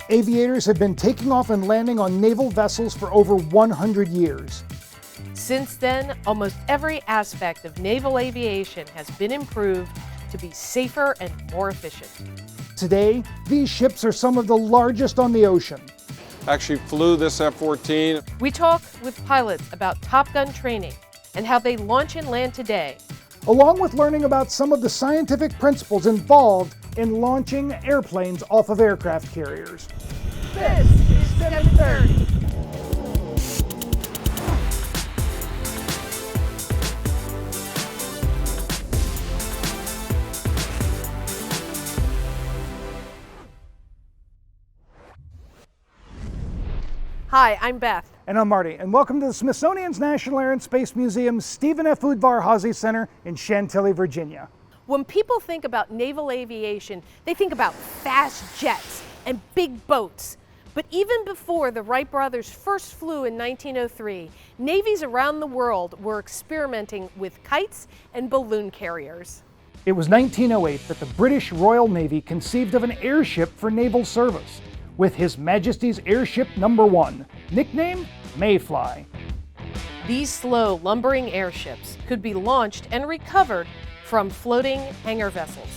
Aviators have been taking off and landing on naval vessels for over 100 years. Since then, almost every aspect of naval aviation has been improved to be safer and more efficient. Today, these ships are some of the largest on the ocean. Actually flew this F-14. We talk with pilots about Top Gun training and how they launch and land today, along with learning about some of the scientific principles involved in launching airplanes off of aircraft carriers. This is 730. Hi, I'm Beth. And I'm Marty, and welcome to the Smithsonian's National Air and Space Museum's Stephen F. Udvar-Hazy Center in Chantilly, Virginia. When people think about naval aviation, they think about fast jets and big boats. But even before the Wright brothers first flew in 1903, navies around the world were experimenting with kites and balloon carriers. It was 1908 that the British Royal Navy conceived of an airship for naval service, with His Majesty's Airship No. 1, nicknamed Mayfly. These slow, lumbering airships could be launched and recovered from floating hangar vessels,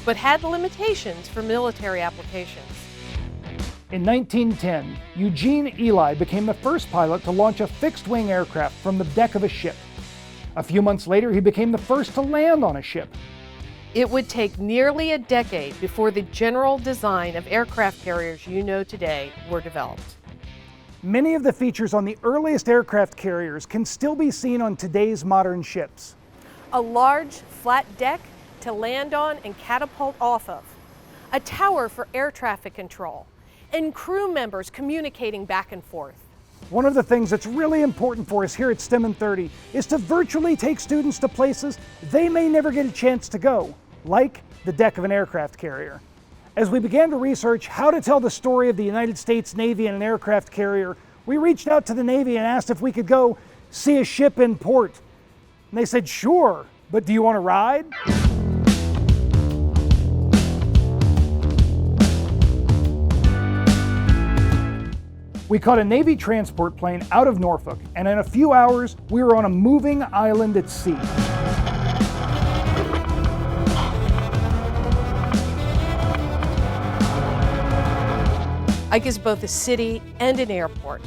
but had limitations for military applications. In 1910, Eugene Ely became the first pilot to launch a fixed-wing aircraft from the deck of a ship. A few months later, he became the first to land on a ship. It would take nearly a decade before the general design of aircraft carriers you know today were developed. Many of the features on the earliest aircraft carriers can still be seen on today's modern ships. A large, flat deck to land on and catapult off of, a tower for air traffic control, and crew members communicating back and forth. One of the things that's really important for us here at STEM in 30 is to virtually take students to places they may never get a chance to go, like the deck of an aircraft carrier. As we began to research how to tell the story of the United States Navy and an aircraft carrier, we reached out to the Navy and asked if we could go see a ship in port. And they said, sure, but do you want to ride? We caught a Navy transport plane out of Norfolk, and in a few hours, we were on a moving island at sea. Ike is both a city and an airport,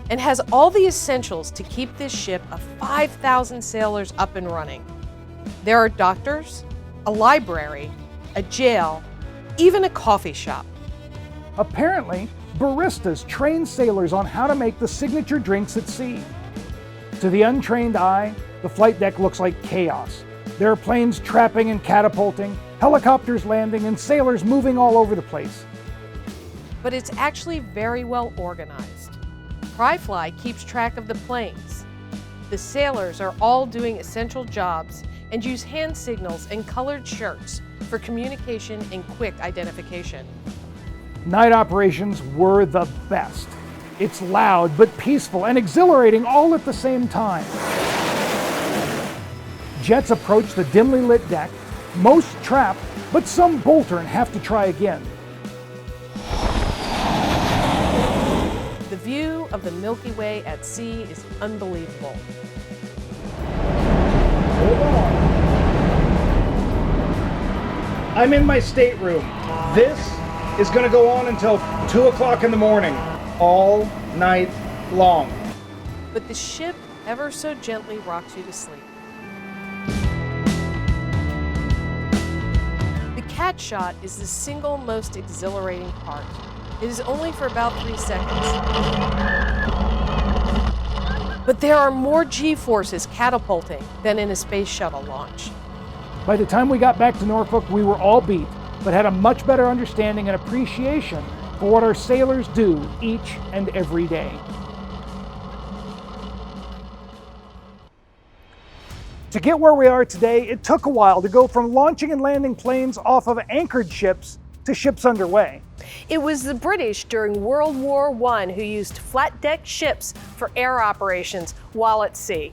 and has all the essentials to keep this ship of 5,000 sailors up and running. There are doctors, a library, a jail, even a coffee shop. Apparently, baristas train sailors on how to make the signature drinks at sea. To the untrained eye, the flight deck looks like chaos. There are planes trapping and catapulting, helicopters landing, and sailors moving all over the place. But it's actually very well organized. Pryfly keeps track of the planes. The sailors are all doing essential jobs and use hand signals and colored shirts for communication and quick identification. Night operations were the best. It's loud but peaceful and exhilarating all at the same time. Jets approach the dimly lit deck, most trap, but some bolter and have to try again. The view of the Milky Way at sea is unbelievable. Hold on. I'm in my stateroom. This is going to go on until 2 o'clock in the morning, all night long. But the ship ever so gently rocks you to sleep. The cat shot is the single most exhilarating part. It is only for about 3 seconds. But there are more G-forces catapulting than in a space shuttle launch. By the time we got back to Norfolk, we were all beat, but had a much better understanding and appreciation for what our sailors do each and every day. To get where we are today, it took a while to go from launching and landing planes off of anchored ships to ships underway. It was the British during World War I who used flat-deck ships for air operations while at sea.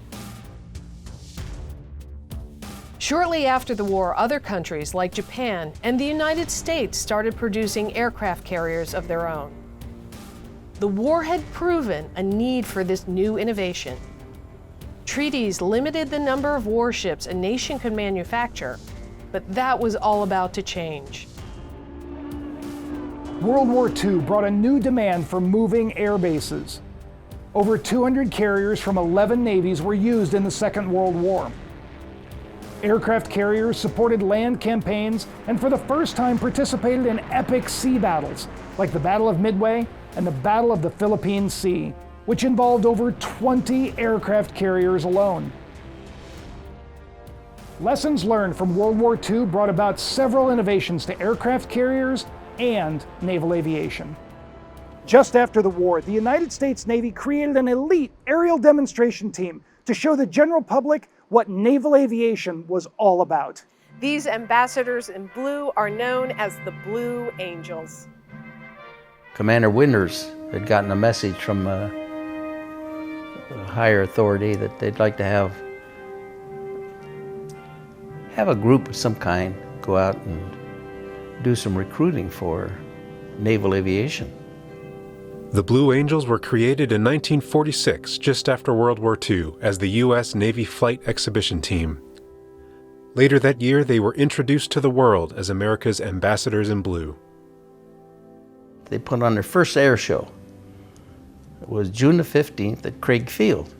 Shortly after the war, other countries like Japan and the United States started producing aircraft carriers of their own. The war had proven a need for this new innovation. Treaties limited the number of warships a nation could manufacture, but that was all about to change. World War II brought a new demand for moving air bases. Over 200 carriers from 11 navies were used in the Second World War. Aircraft carriers supported land campaigns and for the first time participated in epic sea battles, like the Battle of Midway and the Battle of the Philippine Sea, which involved over 20 aircraft carriers alone. Lessons learned from World War II brought about several innovations to aircraft carriers and naval aviation. Just after the war, the United States Navy created an elite aerial demonstration team to show the general public what naval aviation was all about. These ambassadors in blue are known as the Blue Angels. Commander Winters had gotten a message from a higher authority that they'd like to have a group of some kind go out and do some recruiting for naval aviation. The Blue Angels were created in 1946, just after World War II, as the U.S. Navy Flight Exhibition Team. Later that year, they were introduced to the world as America's ambassadors in blue. They put on their first air show. It was June the 15th at Craig Field,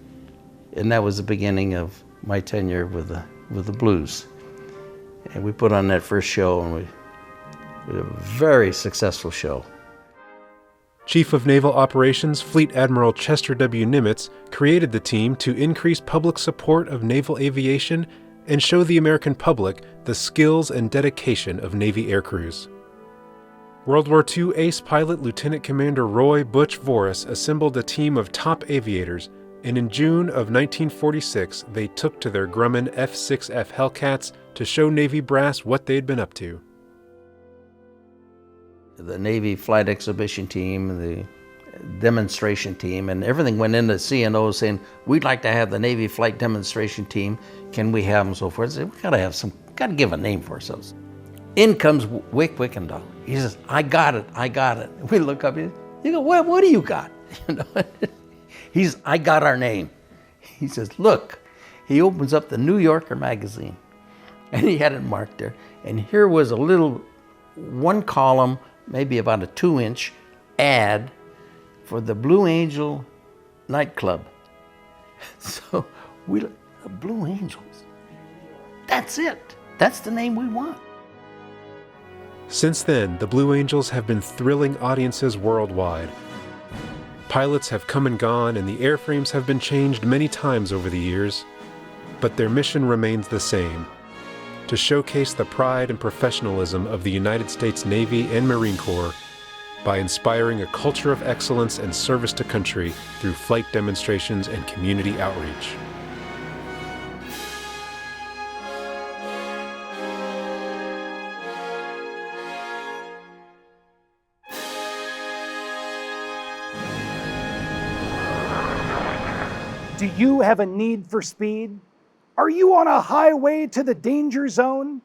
and that was the beginning of my tenure with the Blues. And we put on that first show, and we had a very successful show. Chief of Naval Operations Fleet Admiral Chester W. Nimitz created the team to increase public support of naval aviation and show the American public the skills and dedication of Navy aircrews. World War II ace pilot Lieutenant Commander Roy Butch Voris assembled a team of top aviators, and in June of 1946 they took to their Grumman F-6F Hellcats to show Navy brass what they'd been up to. The Navy Flight Exhibition Team, the demonstration team, and everything went into CNO saying, we'd like to have the Navy Flight Demonstration Team. Can we have them? So forth. I said, we gotta give a name for ourselves. In comes Wick Wickendahl. He says, I got it. We look up, you go, what do you got? You know, he says, I got our name. He says, look. He opens up the New Yorker magazine, and he had it marked there. And here was a little one column, maybe about a 2-inch ad for the Blue Angel nightclub. So the Blue Angels, that's it. That's the name we want. Since then, the Blue Angels have been thrilling audiences worldwide. Pilots have come and gone, and the airframes have been changed many times over the years, but their mission remains the same: to showcase the pride and professionalism of the United States Navy and Marine Corps by inspiring a culture of excellence and service to country through flight demonstrations and community outreach. Do you have a need for speed? Are you on a highway to the danger zone?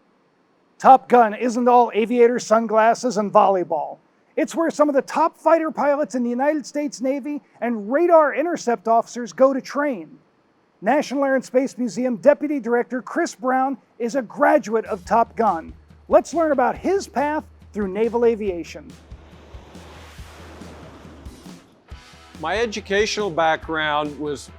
Top Gun isn't all aviator sunglasses and volleyball. It's where some of the top fighter pilots in the United States Navy and radar intercept officers go to train. National Air and Space Museum Deputy Director Chris Brown is a graduate of Top Gun. Let's learn about his path through naval aviation. My educational background was,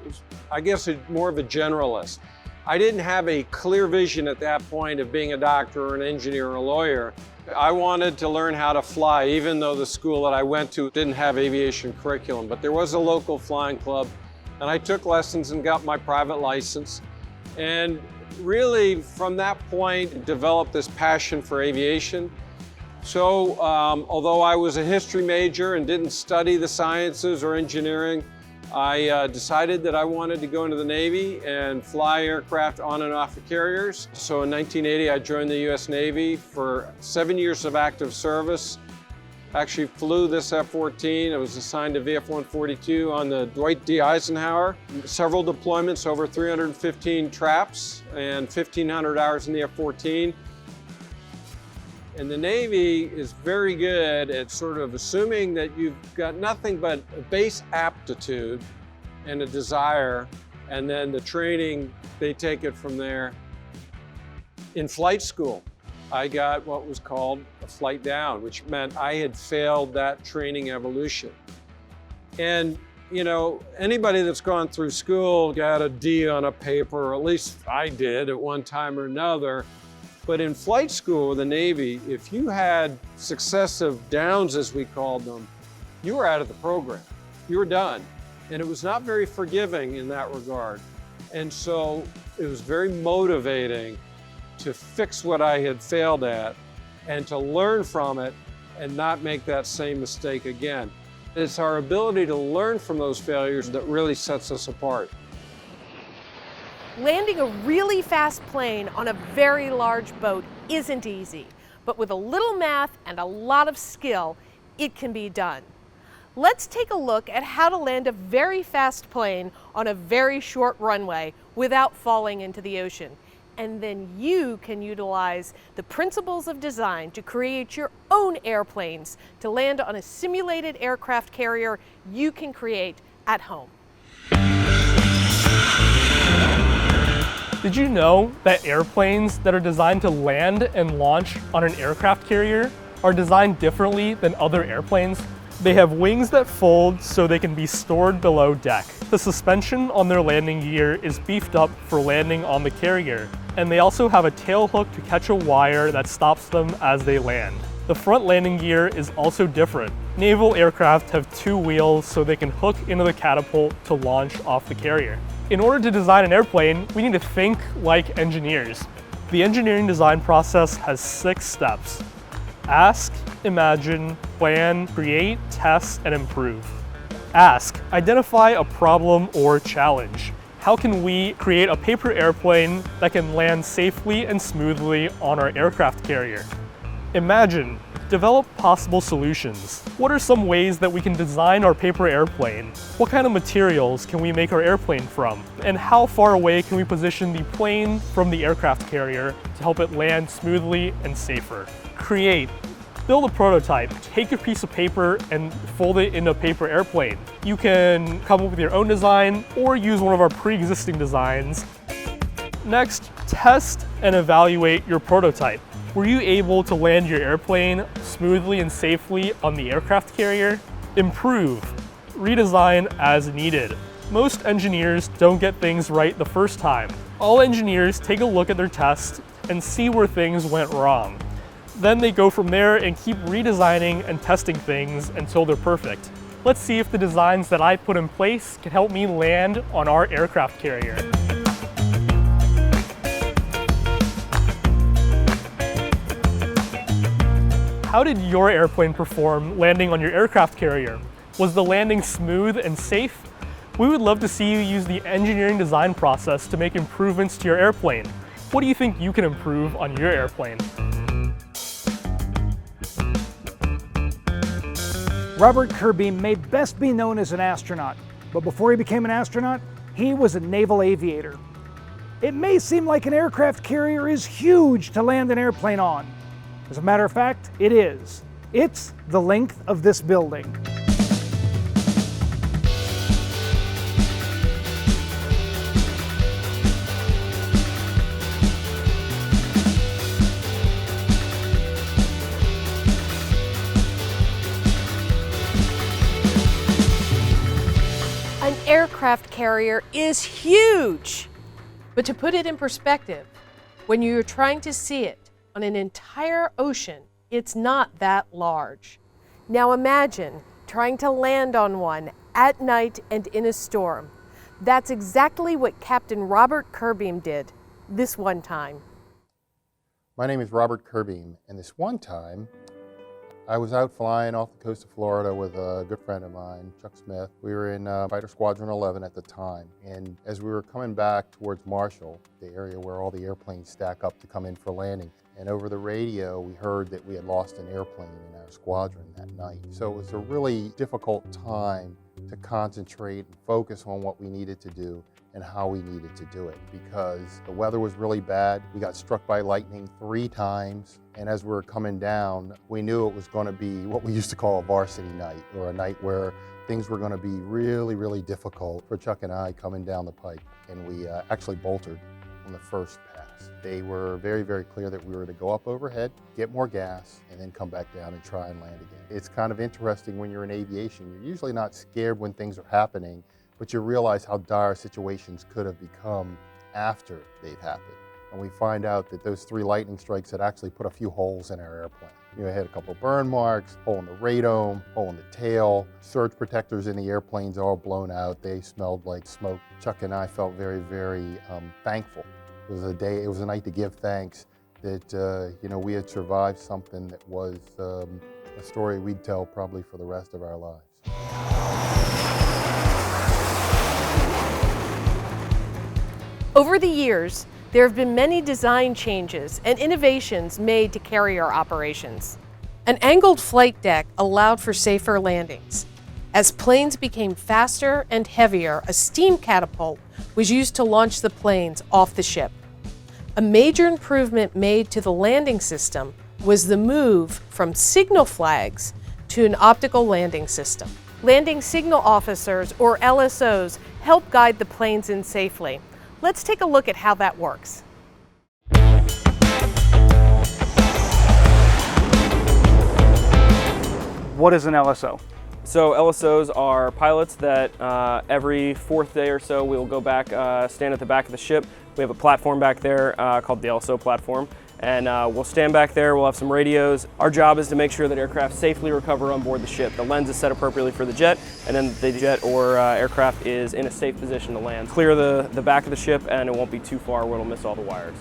I guess, more of a generalist. I didn't have a clear vision at that point of being a doctor or an engineer or a lawyer. I wanted to learn how to fly, even though the school that I went to didn't have aviation curriculum, but there was a local flying club, and I took lessons and got my private license. And really, from that point, developed this passion for aviation. So, although I was a history major and didn't study the sciences or engineering, I decided that I wanted to go into the Navy and fly aircraft on and off of carriers. So in 1980, I joined the U.S. Navy for 7 years of active service. Actually flew this F-14. I was assigned to VF-142 on the Dwight D. Eisenhower. Several deployments, over 315 traps and 1,500 hours in the F-14. And the Navy is very good at sort of assuming that you've got nothing but a base aptitude and a desire, and then the training, they take it from there. In flight school, I got what was called a flight down, which meant I had failed that training evolution. And you know, anybody that's gone through school got a D on a paper, or at least I did at one time or another. But in flight school with the Navy, if you had successive downs, as we called them, you were out of the program. You were done. And it was not very forgiving in that regard. And so it was very motivating to fix what I had failed at and to learn from it and not make that same mistake again. It's our ability to learn from those failures that really sets us apart. Landing a really fast plane on a very large boat isn't easy, but with a little math and a lot of skill, it can be done. Let's take a look at how to land a very fast plane on a very short runway without falling into the ocean. And then you can utilize the principles of design to create your own airplanes to land on a simulated aircraft carrier you can create at home. Did you know that airplanes that are designed to land and launch on an aircraft carrier are designed differently than other airplanes? They have wings that fold so they can be stored below deck. The suspension on their landing gear is beefed up for landing on the carrier, and they also have a tail hook to catch a wire that stops them as they land. The front landing gear is also different. Naval aircraft have two wheels so they can hook into the catapult to launch off the carrier. In order to design an airplane, we need to think like engineers. The engineering design process has 6 steps. Ask, imagine, plan, create, test, and improve. Ask, identify a problem or challenge. How can we create a paper airplane that can land safely and smoothly on our aircraft carrier? Imagine, develop possible solutions. What are some ways that we can design our paper airplane? What kind of materials can we make our airplane from? And how far away can we position the plane from the aircraft carrier to help it land smoothly and safer? Create. Build a prototype. Take a piece of paper and fold it into a paper airplane. You can come up with your own design or use one of our pre-existing designs. Next, test and evaluate your prototype. Were you able to land your airplane smoothly and safely on the aircraft carrier? Improve. Redesign as needed. Most engineers don't get things right the first time. All engineers take a look at their test and see where things went wrong. Then they go from there and keep redesigning and testing things until they're perfect. Let's see if the designs that I put in place can help me land on our aircraft carrier. How did your airplane perform landing on your aircraft carrier? Was the landing smooth and safe? We would love to see you use the engineering design process to make improvements to your airplane. What do you think you can improve on your airplane? Robert Kirby may best be known as an astronaut, but before he became an astronaut, he was a naval aviator. It may seem like an aircraft carrier is huge to land an airplane on. As a matter of fact, it is. It's the length of this building. An aircraft carrier is huge. But to put it in perspective, when you're trying to see it on an entire ocean, it's not that large. Now imagine trying to land on one at night and in a storm. That's exactly what Captain Robert Kirby did this one time. My name is Robert Kirby, and this one time I was out flying off the coast of Florida with a good friend of mine, Chuck Smith. We were in Fighter Squadron 11 at the time, and as we were coming back towards Marshall, the area where all the airplanes stack up to come in for landing, and over the radio we heard that we had lost an airplane in our squadron that night. So it was a really difficult time to concentrate and focus on what we needed to do and how we needed to do it, because the weather was really bad. We got struck by lightning 3 times, and as we were coming down, we knew it was going to be what we used to call a varsity night, or a night where things were going to be really, really difficult for Chuck and I coming down the pike. And we actually bolted on the first pass. They were very, very clear that we were to go up overhead, get more gas, and then come back down and try and land again. It's kind of interesting when you're in aviation. You're usually not scared when things are happening, but you realize how dire situations could have become after they've happened. And we find out that those 3 lightning strikes had actually put a few holes in our airplane. You know, had a couple of burn marks, hole in the radome, hole in the tail, surge protectors in the airplanes all blown out. They smelled like smoke. Chuck and I felt very, very thankful. It was a night to give thanks that you know, we had survived something that was a story we'd tell probably for the rest of our lives. Over the years, there have been many design changes and innovations made to carrier operations. An angled flight deck allowed for safer landings. As planes became faster and heavier, a steam catapult was used to launch the planes off the ship. A major improvement made to the landing system was the move from signal flags to an optical landing system. Landing signal officers, or LSOs, help guide the planes in safely. Let's take a look at how that works. What is an LSO? So LSOs are pilots that every 4th day or so we'll go back, stand at the back of the ship. We have a platform back there called the LSO platform, and we'll stand back there, we'll have some radios. Our job is to make sure that aircraft safely recover on board the ship. The lens is set appropriately for the jet, and then the jet or aircraft is in a safe position to land. Clear the back of the ship, and it won't be too far where it'll miss all the wires.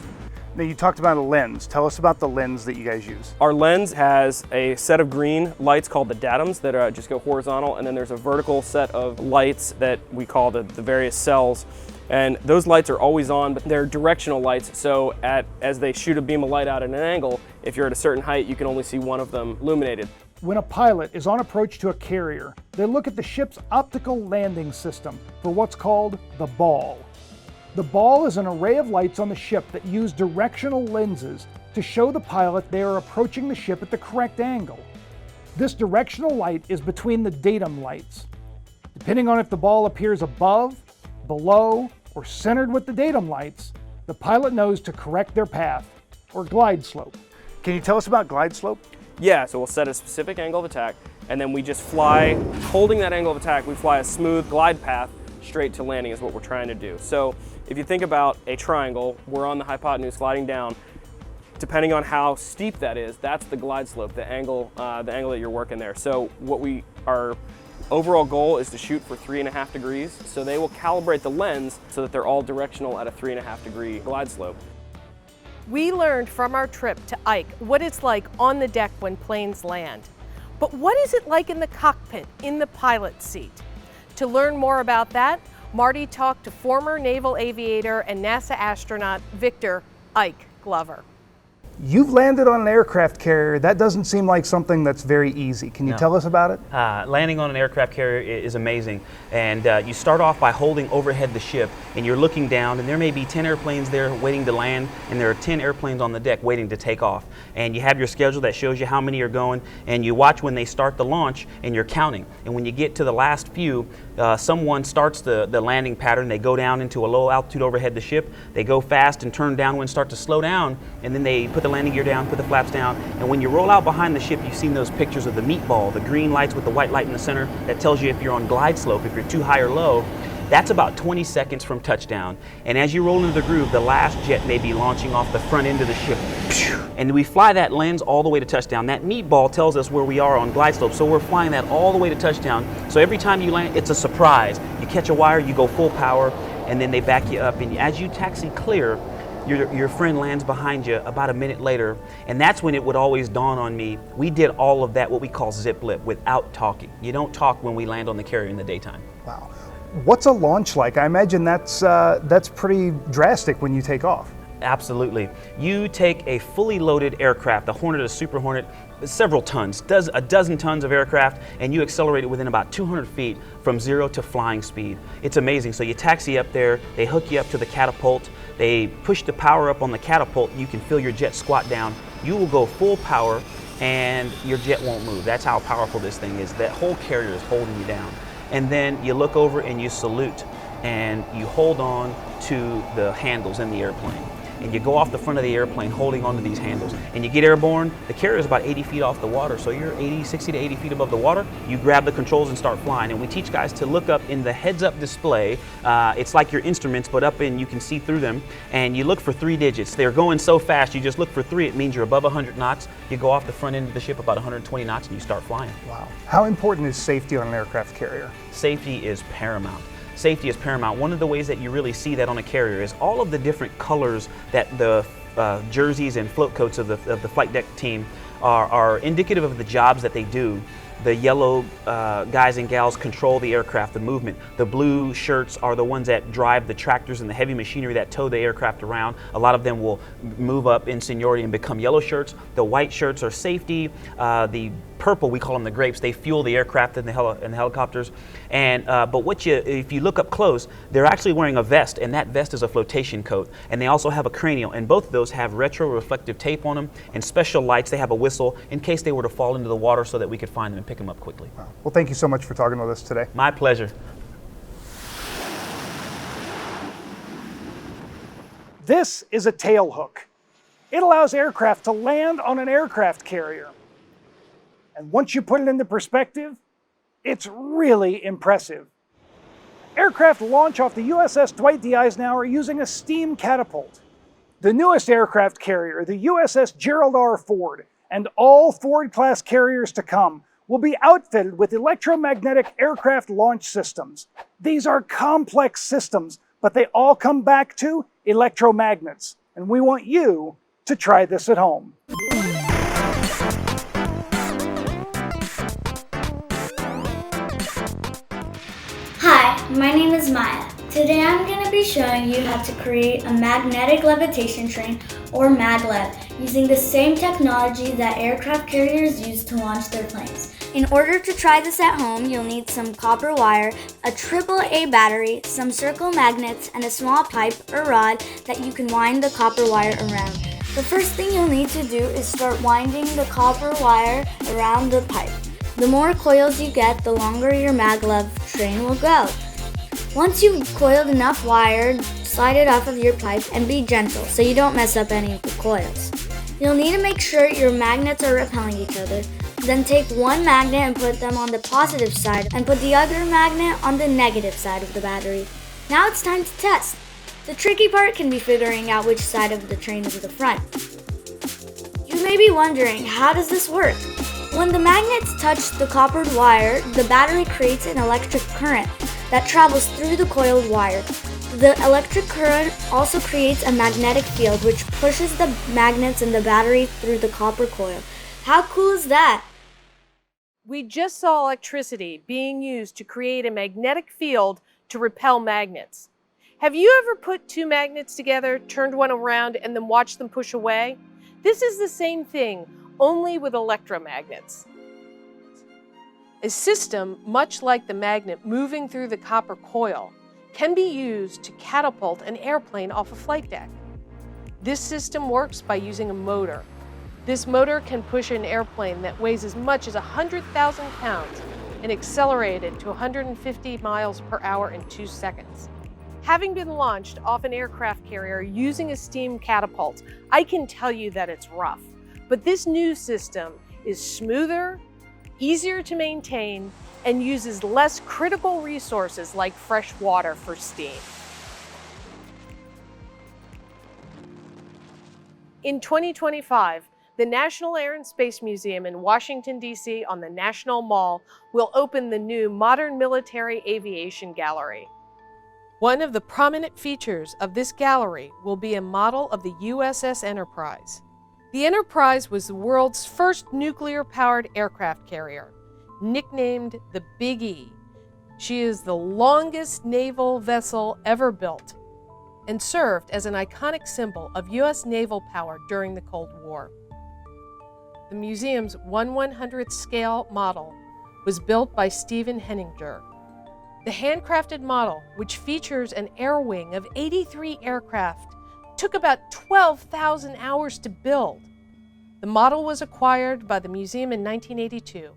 Now, you talked about a lens. Tell us about the lens that you guys use. Our lens has a set of green lights called the datums that just go horizontal, and then there's a vertical set of lights that we call the various cells. And those lights are always on, but they're directional lights, so as they shoot a beam of light out at an angle, if you're at a certain height, you can only see one of them illuminated. When a pilot is on approach to a carrier, they look at the ship's optical landing system for what's called the ball. The ball is an array of lights on the ship that use directional lenses to show the pilot they are approaching the ship at the correct angle. This directional light is between the datum lights. Depending on if the ball appears above, below, or centered with the datum lights, the pilot knows to correct their path, or glide slope. Can you tell us about glide slope? Yeah, so we'll set a specific angle of attack, and then we just fly, holding that angle of attack, we fly a smooth glide path straight to landing is what we're trying to do. So if you think about a triangle, we're on the hypotenuse gliding down. Depending on how steep that is, that's the glide slope, the angle that you're working there. So our overall goal is to shoot for 3.5 degrees, so they will calibrate the lens so that they're all directional at a 3.5 degree glide slope. We learned from our trip to Ike what it's like on the deck when planes land. But what is it like in the cockpit, in the pilot's seat? To learn more about that, Marty talked to former naval aviator and NASA astronaut Victor "Ike" Glover. You've landed on an aircraft carrier. That doesn't seem like something that's very easy. Can you tell us about it? Landing on an aircraft carrier is amazing. And you start off by holding overhead the ship, and you're looking down, and there may be 10 airplanes there waiting to land, and there are 10 airplanes on the deck waiting to take off. And you have your schedule that shows you how many are going, and you watch when they start the launch, and you're counting. And when you get to the last few, someone starts the landing pattern. They go down into a low altitude overhead the ship. They go fast and turn downwind, start to slow down, and then they put the landing gear down, put the flaps down, and when you roll out behind the ship, you've seen those pictures of the meatball, the green lights with the white light in the center that tells you if you're on glide slope, if you're too high or low. That's about 20 seconds from touchdown. And as you roll into the groove, the last jet may be launching off the front end of the ship. And we fly that lens all the way to touchdown. That meatball tells us where we are on glide slope, so we're flying that all the way to touchdown. So every time you land, it's a surprise. You catch a wire, you go full power, and then they back you up. And as you taxi clear, your friend lands behind you about a minute later, and that's when it would always dawn on me. We did all of that, what we call zip lip, without talking. You don't talk when we land on the carrier in the daytime. Wow. What's a launch like? I imagine that's pretty drastic when you take off. Absolutely. You take a fully loaded aircraft, a Hornet, a Super Hornet, several tons, a dozen tons of aircraft, and you accelerate it within about 200 feet from 0 to flying speed. It's amazing. So you taxi up there, they hook you up to the catapult, they push the power up on the catapult, you can feel your jet squat down. You will go full power and your jet won't move. That's how powerful this thing is. That whole carrier is holding you down. And then you look over and you salute and you hold on to the handles in the airplane. And you go off the front of the airplane holding onto these handles. And you get airborne, the carrier is about 80 feet off the water, so you're 60 to 80 feet above the water. You grab the controls and start flying. And we teach guys to look up in the heads-up display. It's like your instruments, but up in, you can see through them. And you look for 3 digits. They're going so fast, you just look for 3. It means you're above 100 knots. You go off the front end of the ship about 120 knots and you start flying. Wow. How important is safety on an aircraft carrier? Safety is paramount. Safety is paramount. One of the ways that you really see that on a carrier is all of the different colors that the jerseys and float coats of the flight deck team are indicative of the jobs that they do. The yellow guys and gals control the aircraft, the movement. The blue shirts are the ones that drive the tractors and the heavy machinery that tow the aircraft around. A lot of them will move up in seniority and become yellow shirts. The white shirts are safety. The purple, we call them the grapes, they fuel the aircraft and the helicopters. And but if you look up close, they're actually wearing a vest, and that vest is a flotation coat. And they also have a cranial, and both of those have retro-reflective tape on them and special lights. They have a whistle in case they were to fall into the water so that we could find them and pick them up quickly. Wow. Well, thank you so much for talking with us today. My pleasure. This is a tail hook. It allows aircraft to land on an aircraft carrier. And once you put it into perspective, it's really impressive. Aircraft launch off the USS Dwight D. Eisenhower using a steam catapult. The newest aircraft carrier, the USS Gerald R. Ford, and all Ford-class carriers to come will be outfitted with electromagnetic aircraft launch systems. These are complex systems, but they all come back to electromagnets. And we want you to try this at home. Hi, my name is Maya. Today I'm going to be showing you how to create a magnetic levitation train, or maglev, using the same technology that aircraft carriers use to launch their planes. In order to try this at home, you'll need some copper wire, a AAA battery, some circle magnets, and a small pipe or rod that you can wind the copper wire around. The first thing you'll need to do is start winding the copper wire around the pipe. The more coils you get, the longer your maglev train will go. Once you've coiled enough wire, slide it off of your pipe and be gentle so you don't mess up any of the coils. You'll need to make sure your magnets are repelling each other. Then take one magnet and put them on the positive side and put the other magnet on the negative side of the battery. Now it's time to test. The tricky part can be figuring out which side of the train is the front. You may be wondering, how does this work? When the magnets touch the coppered wire, the battery creates an electric current that travels through the coiled wire. The electric current also creates a magnetic field which pushes the magnets in the battery through the copper coil. How cool is that? We just saw electricity being used to create a magnetic field to repel magnets. Have you ever put 2 magnets together, turned one around, and then watched them push away? This is the same thing, only with electromagnets. A system, much like the magnet moving through the copper coil, can be used to catapult an airplane off a flight deck. This system works by using a motor. This motor can push an airplane that weighs as much as 100,000 pounds and accelerate it to 150 miles per hour in 2 seconds. Having been launched off an aircraft carrier using a steam catapult, I can tell you that it's rough. But this new system is smoother, easier to maintain, and uses less critical resources like fresh water for steam. In 2025, the National Air and Space Museum in Washington, D.C. on the National Mall will open the new Modern Military Aviation Gallery. One of the prominent features of this gallery will be a model of the USS Enterprise. The Enterprise was the world's first nuclear-powered aircraft carrier, nicknamed the Big E. She is the longest naval vessel ever built and served as an iconic symbol of U.S. naval power during the Cold War. the museum's 1/100th scale model was built by Stephen Henninger. The handcrafted model, which features an air wing of 83 aircraft, took about 12,000 hours to build. The model was acquired by the museum in 1982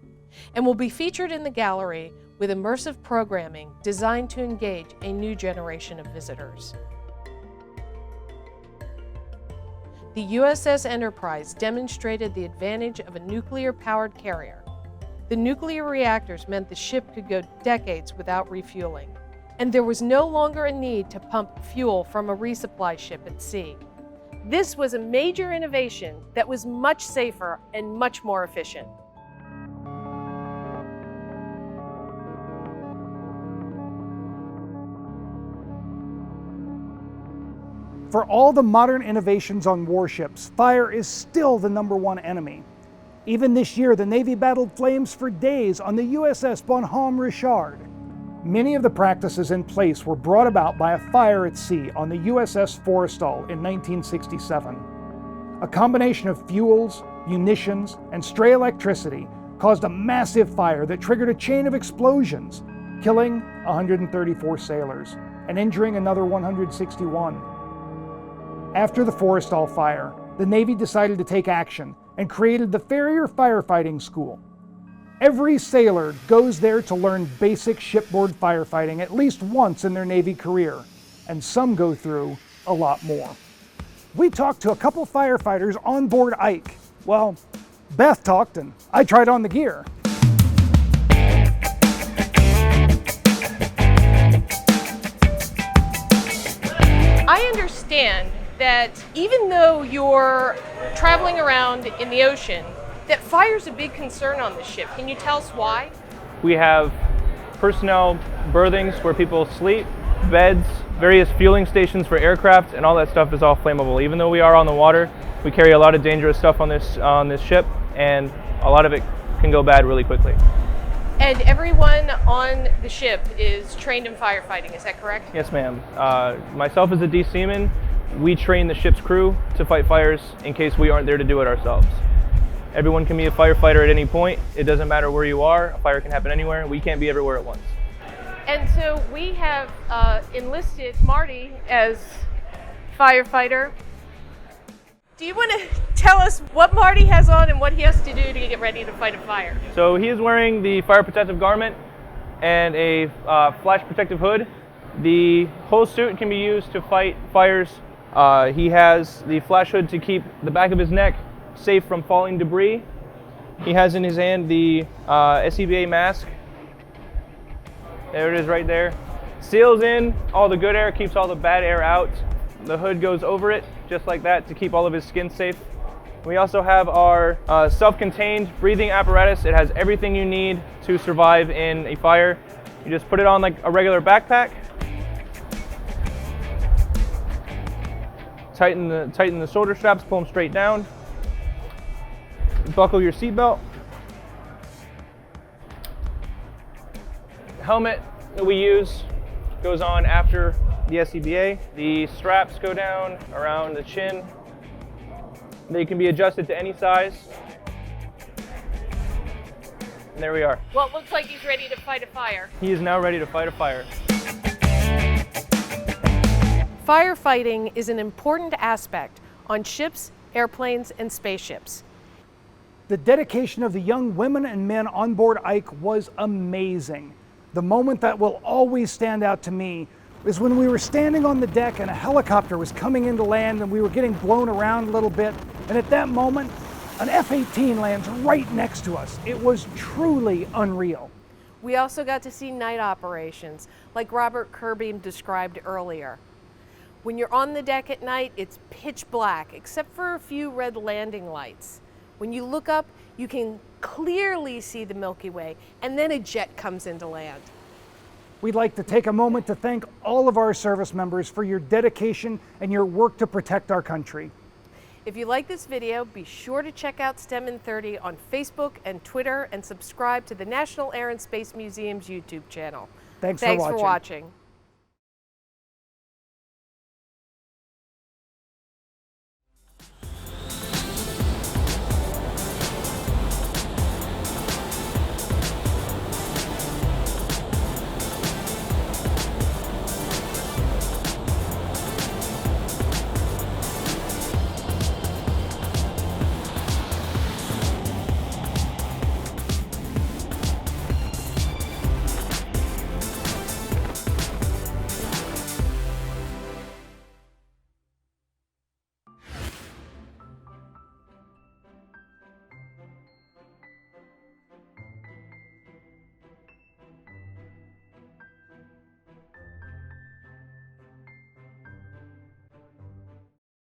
and will be featured in the gallery with immersive programming designed to engage a new generation of visitors. The USS Enterprise demonstrated the advantage of a nuclear-powered carrier. The nuclear reactors meant the ship could go decades without refueling, and there was no longer a need to pump fuel from a resupply ship at sea. This was a major innovation that was much safer and much more efficient. For all the modern innovations on warships, fire is still the #1 enemy. Even this year, the Navy battled flames for days on the USS Bonhomme Richard. Many of the practices in place were brought about by a fire at sea on the USS Forrestal in 1967. A combination of fuels, munitions, and stray electricity caused a massive fire that triggered a chain of explosions, killing 134 sailors and injuring another 161. After the Forrestal fire, the Navy decided to take action and created the Farrier Firefighting School. Every sailor goes there to learn basic shipboard firefighting at least once in their Navy career, and some go through a lot more. We talked to a couple firefighters on board Ike. Well, Beth talked and I tried on the gear. I understand that even though you're traveling around in the ocean, that fire's a big concern on the ship. Can you tell us why? We have personnel berthings where people sleep, beds, various fueling stations for aircraft, and all that stuff is all flammable. Even though we are on the water, we carry a lot of dangerous stuff on this ship, and a lot of it can go bad really quickly. And everyone on the ship is trained in firefighting, is that correct? Yes, ma'am. Myself as a D seaman, we train the ship's crew to fight fires in case we aren't there to do it ourselves. Everyone can be a firefighter at any point. It doesn't matter where you are. A fire can happen anywhere. We can't be everywhere at once. And so we have enlisted Marty as firefighter. Do you want to tell us what Marty has on and what he has to do to get ready to fight a fire? So he is wearing the fire protective garment and a flash protective hood. The whole suit can be used to fight fires. He has the flash hood to keep the back of his neck safe from falling debris. He has in his hand the SCBA mask. There it is right there. Seals in all the good air, keeps all the bad air out. The hood goes over it just like that to keep all of his skin safe. We also have our self-contained breathing apparatus. It has everything you need to survive in a fire. You just put it on like a regular backpack. Tighten the shoulder straps, pull them straight down. Buckle your seatbelt. Helmet that we use goes on after the SCBA. The straps go down around the chin. They can be adjusted to any size. And there we are. Well, it looks like he's ready to fight a fire. He is now ready to fight a fire. Firefighting is an important aspect on ships, airplanes, and spaceships. The dedication of the young women and men on board Ike was amazing. The moment that will always stand out to me is when we were standing on the deck and a helicopter was coming into land and we were getting blown around a little bit, and at that moment, an F-18 lands right next to us. It was truly unreal. We also got to see night operations, like Robert Kirby described earlier. When you're on the deck at night, it's pitch black, except for a few red landing lights. When you look up, you can clearly see the Milky Way, and then a jet comes into land. We'd like to take a moment to thank all of our service members for your dedication and your work to protect our country. If you like this video, be sure to check out STEM in 30 on Facebook and Twitter, and subscribe to the National Air and Space Museum's YouTube channel. Thanks for for watching.